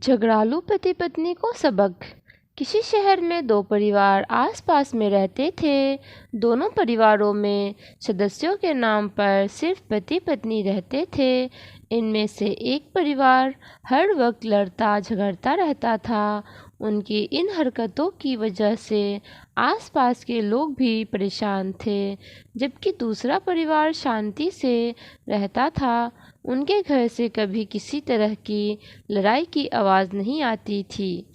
झगड़ालू पति पत्नी को सबक। किसी शहर में दो परिवार आस-पास में रहते थे। दोनों परिवारों में सदस्यों के नाम पर सिर्फ पति पत्नी रहते थे। इनमें से एक परिवार हर वक्त लड़ता झगड़ता रहता था। उनकी इन हरकतों की वजह से आसपास के लोग भी परेशान थे, जबकि दूसरा परिवार शांति से रहता था। उनके घर से कभी किसी तरह की लड़ाई की आवाज़ नहीं आती थी।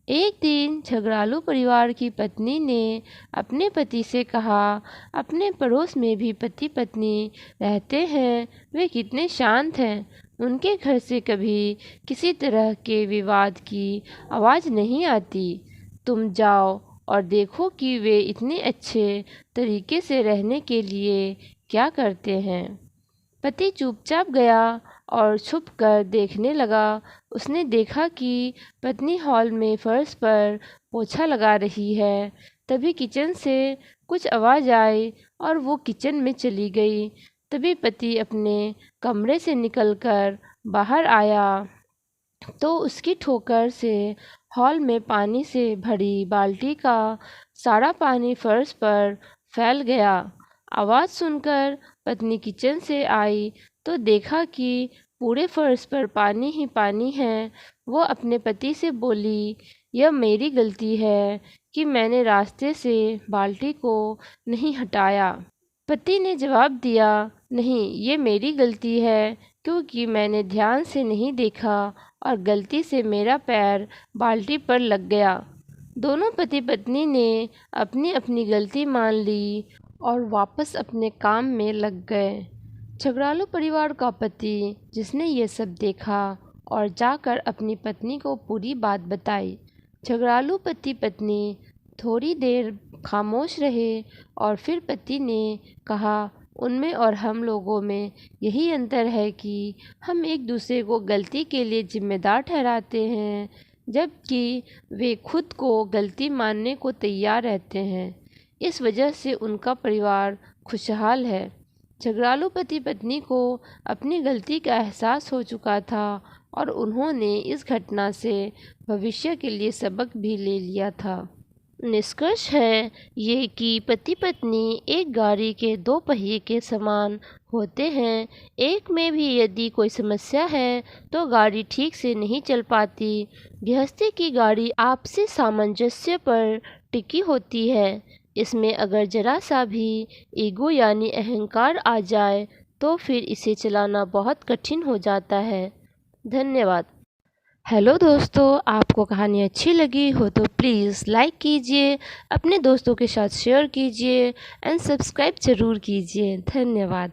एक दिन झगड़ालू परिवार की पत्नी ने अपने पति से कहा, अपने पड़ोस में भी पति पत्नी रहते हैं, वे कितने शांत हैं। उनके घर से कभी किसी तरह के विवाद की आवाज़ नहीं आती। तुम जाओ और देखो कि वे इतने अच्छे तरीके से रहने के लिए क्या करते हैं। पति चुपचाप गया और छुप कर देखने लगा। उसने देखा कि पत्नी हॉल में फर्श पर पोछा लगा रही है। तभी किचन से कुछ आवाज़ आई और वो किचन में चली गई। तभी पति अपने कमरे से निकलकर बाहर आया तो उसकी ठोकर से हॉल में पानी से भरी बाल्टी का सारा पानी फर्श पर फैल गया। आवाज़ सुनकर पत्नी किचन से आई तो देखा कि पूरे फर्श पर पानी ही पानी है। वो अपने पति से बोली, यह मेरी गलती है कि मैंने रास्ते से बाल्टी को नहीं हटाया। पति ने जवाब दिया, नहीं, ये मेरी गलती है क्योंकि मैंने ध्यान से नहीं देखा और गलती से मेरा पैर बाल्टी पर लग गया। दोनों पति पत्नी ने अपनी अपनी गलती मान ली और वापस अपने काम में लग गए। झगड़ालू परिवार का पति, जिसने ये सब देखा और जाकर अपनी पत्नी को पूरी बात बताई। झगड़ालू पति पत्नी थोड़ी देर खामोश रहे और फिर पति ने कहा, उनमें और हम लोगों में यही अंतर है कि हम एक दूसरे को गलती के लिए जिम्मेदार ठहराते हैं, जबकि वे खुद को गलती मानने को तैयार रहते हैं। इस वजह से उनका परिवार खुशहाल है। झगड़ालू पति पत्नी को अपनी गलती का एहसास हो चुका था और उन्होंने इस घटना से भविष्य के लिए सबक भी ले लिया था। निष्कर्ष है ये कि पति पत्नी एक गाड़ी के दो पहिए के समान होते हैं। एक में भी यदि कोई समस्या है तो गाड़ी ठीक से नहीं चल पाती। गृहस्थी की गाड़ी आपसी सामंजस्य पर टिकी होती है। इसमें अगर जरा सा भी ईगो यानी अहंकार आ जाए तो फिर इसे चलाना बहुत कठिन हो जाता है। धन्यवाद। हेलो दोस्तों, आपको कहानी अच्छी लगी हो तो प्लीज़ लाइक कीजिए, अपने दोस्तों के साथ शेयर कीजिए एंड सब्सक्राइब ज़रूर कीजिए। धन्यवाद।